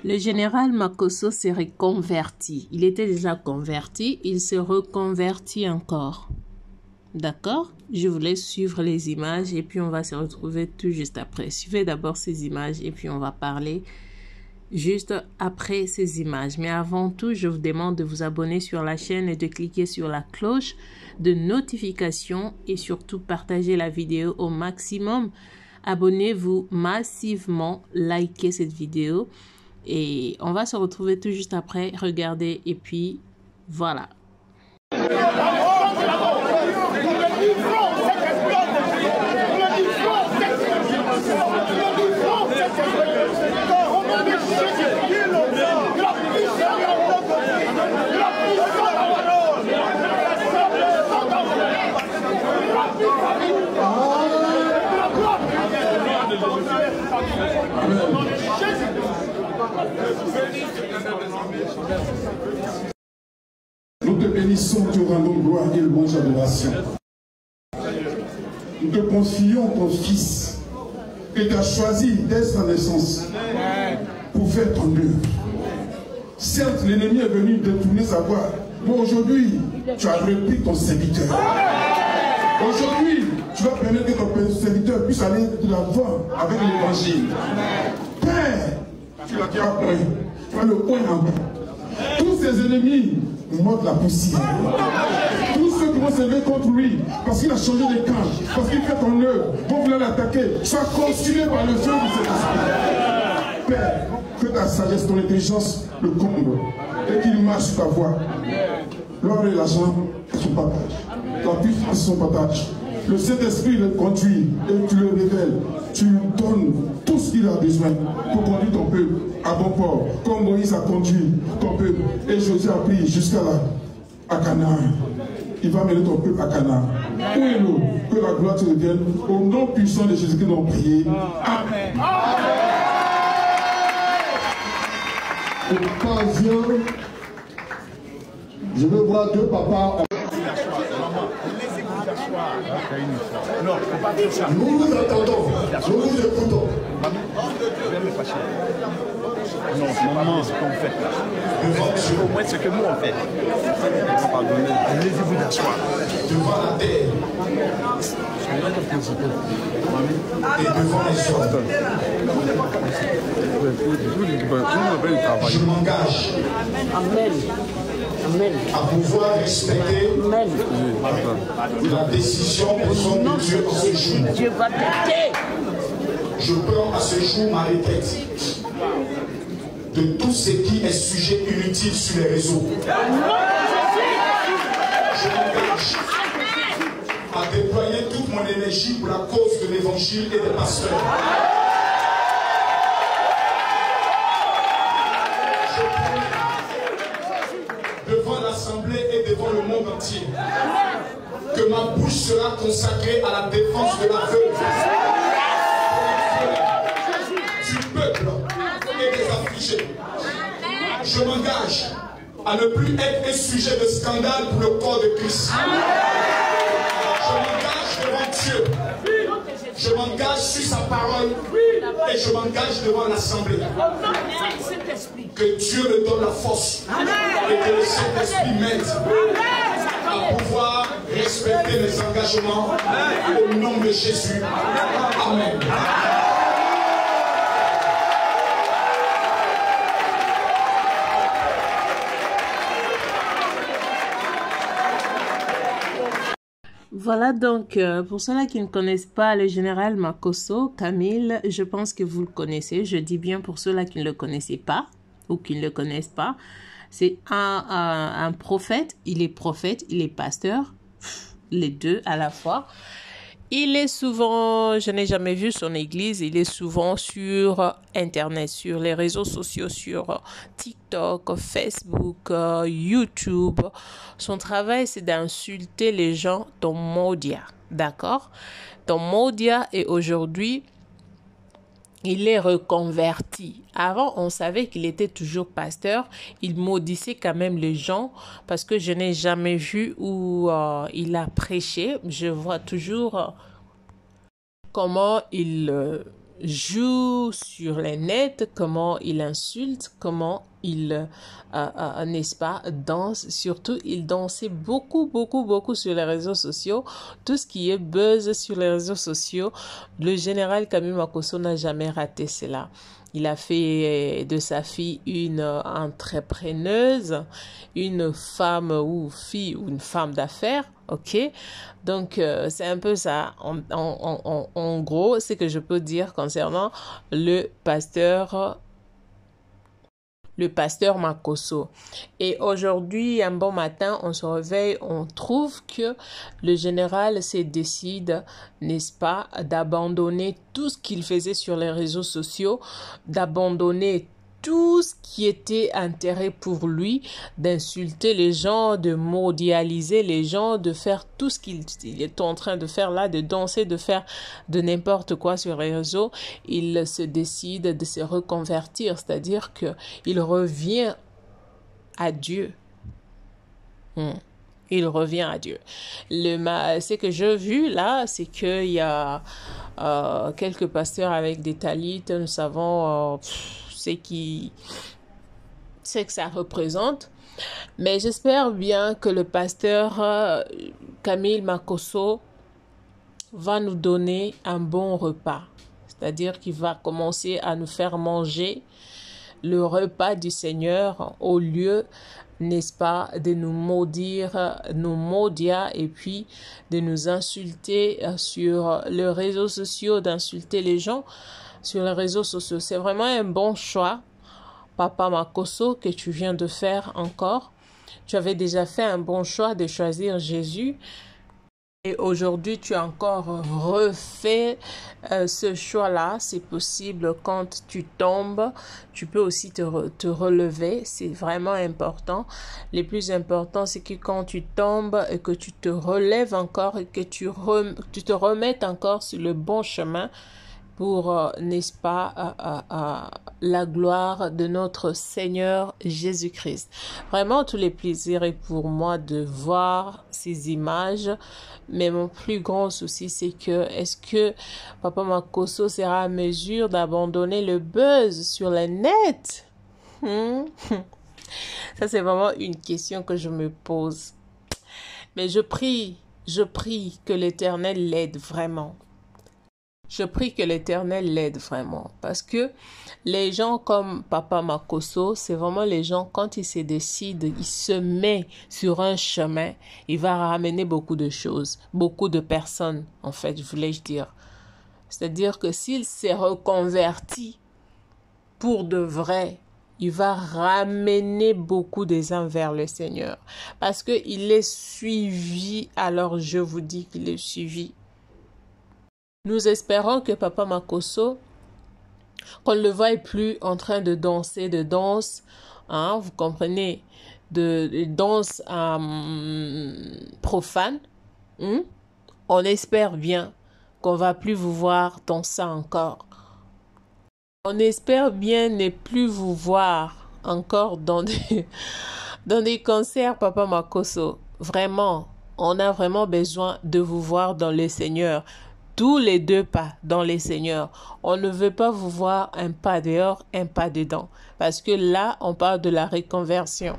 Le général Makosso s'est reconverti. Il était déjà converti, il se reconvertit encore. D'accord? Je vous laisse suivre les images et puis on va se retrouver tout juste après. Suivez d'abord ces images et puis on va parler juste après ces images. Mais avant tout, je vous demande de vous abonner sur la chaîne et de cliquer sur la cloche de notification et surtout partager la vidéo au maximum. Abonnez-vous massivement, likez cette vidéo et on va se retrouver tout juste après. Regardez et puis voilà. Nous te bénissons, te rendons gloire et louange adoration. Nous te confions ton Fils que tu as choisi dès sa naissance pour faire ton œuvre. Certes, l'ennemi est venu détourner sa voix, mais aujourd'hui, tu as repris ton serviteur. Aujourd'hui, tu vas permettre que ton serviteur puisse aller de l'avant avec l'évangile. Père, tu l'as dit à point, tu vas le point en bas. Tous ses ennemis mordent la poussière. Tous ceux qui vont se lever contre lui, parce qu'il a changé de camp, parce qu'il fait ton œuvre, vont vouloir l'attaquer, soient consumés par le feu de cet esprit. Père, que ta sagesse, ton intelligence le comble et qu'il marche sur ta voie. L'or et l'argent, son partage. La puissance, son partage. Le Saint-Esprit le conduit et tu le révèles. Tu lui donnes tout ce qu'il a besoin pour conduire ton peuple à bon port. Comme Moïse a conduit ton peuple et Josué a pris jusqu'à là, à Canaan. Il va mener ton peuple à Canaan. Où est l'eau? Que la gloire te revienne. Au nom puissant de Jésus-Christ, nous avons prié. Amen. Occasion, je veux voir deux papas. Nous vous attendons, nous vous écoutons. Non, maman, ce qu'on fait là. Au moins ce que nous on fait. Laissez-vous d'asseoir. Devant la terre et devant les hommes. Je m'engage à pouvoir respecter la décision des hommes de Dieu en ce jour. Je prends à ce jour ma retraite de tout ce qui est sujet inutile sur les réseaux. Je m'engage à déployer toute mon énergie pour la cause de l'évangile et des pasteurs. Devant l'Assemblée et devant le monde entier, que ma bouche sera consacrée à la défense de la veuve, du peuple et des affligés. Je m'engage à ne plus être un sujet de scandale pour le corps de Christ. Je m'engage devant Dieu. Je m'engage sur sa parole et je m'engage devant l'Assemblée. Que Dieu me donne la force et que le Saint-Esprit m'aide à pouvoir respecter mes engagements au nom de Jésus. Amen. Voilà donc, pour ceux-là qui ne connaissent pas le général Makosso, Camille, je pense que vous le connaissez. Je dis bien pour ceux-là qui ne le connaissaient pas ou qui ne le connaissent pas. C'est un prophète, il est pasteur, les deux à la fois. Il est souvent, je n'ai jamais vu son église, il est souvent sur Internet, sur les réseaux sociaux, sur TikTok, Facebook, YouTube. Son travail, c'est d'insulter les gens dans Modia, d'accord? Dans Modia, et aujourd'hui, il est reconverti. Avant, on savait qu'il était toujours pasteur. Il maudissait quand même les gens parce que je n'ai jamais vu où il a prêché. Je vois toujours comment il joue sur les nets, comment il insulte, comment il, n'est-ce pas, danse. Surtout, il dansait beaucoup sur les réseaux sociaux. Tout ce qui est buzz sur les réseaux sociaux, le général Camille Makosso n'a jamais raté cela. Il a fait de sa fille une entrepreneuse, une femme ou fille ou une femme d'affaires, ok? Donc, c'est un peu ça. En gros, c'est que je peux dire concernant le pasteur Makosso. Et aujourd'hui, un bon matin, on se réveille, on trouve que le général se décide, n'est-ce pas, d'abandonner tout ce qu'il faisait sur les réseaux sociaux, d'abandonner tout ce qui était intérêt pour lui, d'insulter les gens, de mondialiser les gens, de faire tout ce qu'il est en train de faire là, de danser, de faire de n'importe quoi sur les réseaux. Il se décide de se reconvertir, c'est-à-dire que il revient à Dieu. Il revient à Dieu. Ce que j'ai vu là, c'est qu'il y a quelques pasteurs avec des talites, nous savons c'est que ça représente. Mais j'espère bien que le pasteur Camille Makosso va nous donner un bon repas. C'est-à-dire qu'il va commencer à nous faire manger le repas du Seigneur au lieu, n'est-ce pas, de nous maudire, nous maudire et puis de nous insulter sur les réseaux sociaux, d'insulter les gens sur les réseaux sociaux. C'est vraiment un bon choix, Papa Makosso, que tu viens de faire encore. Tu avais déjà fait un bon choix de choisir Jésus. Et aujourd'hui, tu as encore refait ce choix-là. C'est possible quand tu tombes, tu peux aussi te relever. C'est vraiment important. Le plus important, c'est que quand tu tombes et que tu te relèves encore et que tu te remettes encore sur le bon chemin pour, n'est-ce pas, la gloire de notre Seigneur Jésus-Christ. Vraiment, tous les plaisirs est pour moi de voir ces images, mais mon plus grand souci, c'est que est-ce que Papa Makosso sera à mesure d'abandonner le buzz sur le net? Ça, c'est vraiment une question que je me pose. Mais je prie que l'Éternel l'aide vraiment. Je prie que l'Éternel l'aide vraiment, parce que les gens comme Papa Makosso, c'est vraiment les gens, quand ils se décident, ils se mettent sur un chemin, il va ramener beaucoup de choses, beaucoup de personnes, en fait, voulais-je dire. C'est-à-dire que s'il s'est reconverti pour de vrai, il va ramener beaucoup des uns vers le Seigneur, parce qu'il est suivi, alors je vous dis qu'il est suivi. Nous espérons que Papa Makosso, qu'on ne le voie plus en train de danser, de danse, hein, vous comprenez, de danse profane. On espère bien qu'on va plus vous voir dans ça encore. On espère bien ne plus vous voir encore dans des concerts, Papa Makosso. Vraiment, on a vraiment besoin de vous voir dans le Seigneur. Tous les deux pas dans les seigneurs. On ne veut pas vous voir un pas dehors, un pas dedans. Parce que là, on parle de la reconversion.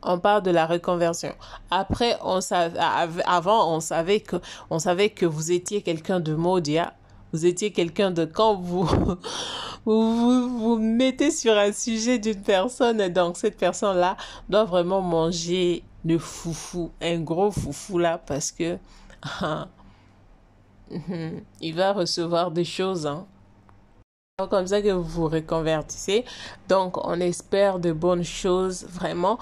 On parle de la reconversion. Après, avant, on savait que vous étiez quelqu'un de maudit. Vous étiez quelqu'un de... Quand vous mettez sur un sujet d'une personne, donc cette personne-là doit vraiment manger le foufou, un gros foufou là, parce que... il va recevoir des choses, hein. C'est comme ça que vous vous reconvertissez. Donc, on espère de bonnes choses, vraiment.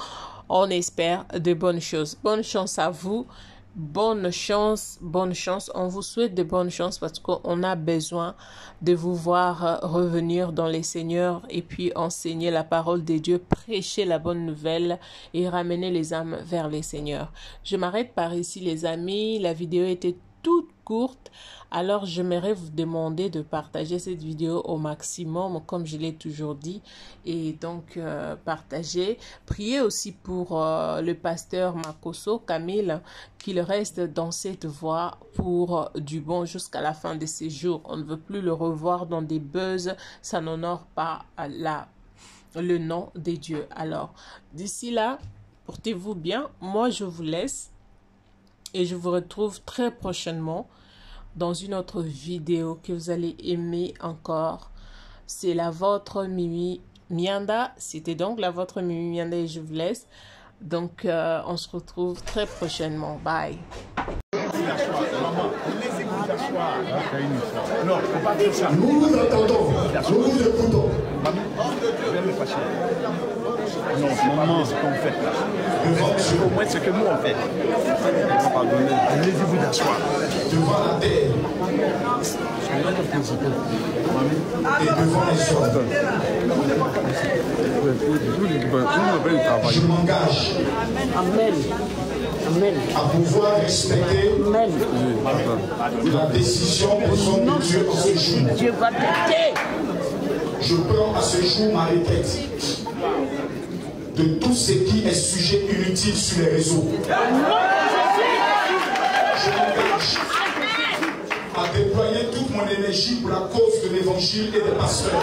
On espère de bonnes choses. Bonne chance à vous. Bonne chance, bonne chance. On vous souhaite de bonnes chances parce qu'on a besoin de vous voir revenir dans les seigneurs et puis enseigner la parole de Dieu, prêcher la bonne nouvelle et ramener les âmes vers les seigneurs. Je m'arrête par ici, les amis. La vidéo était toute courte. Alors, j'aimerais vous demander de partager cette vidéo au maximum, comme je l'ai toujours dit. Et donc, partagez. Priez aussi pour le pasteur Makosso, Camille, qu'il reste dans cette voie pour du bon jusqu'à la fin de ses jours. On ne veut plus le revoir dans des buzz. Ça n'honore pas le nom de Dieu. Alors, d'ici là, portez-vous bien. Moi, je vous laisse. Et je vous retrouve très prochainement dans une autre vidéo que vous allez aimer encore. C'est la vôtre Mimi Mianda. C'était donc la vôtre Mimi Mianda et je vous laisse. Donc, on se retrouve très prochainement. Bye. Nous vous attendons, nous vous écoutons. Non, maman, ce qu'on fait là. Au moins ce que nous on fait. Laissez-vous d'asseoir. Devant la terre et devant les hommes. Je m'engage à pouvoir respecter la décision des hommes de Dieu en ce jour. Je prends à ce jour ma retraite de tout ce qui est sujet inutile sur les réseaux. Je m'engage à déployer toute mon énergie pour la cause de l'évangile et des pasteurs.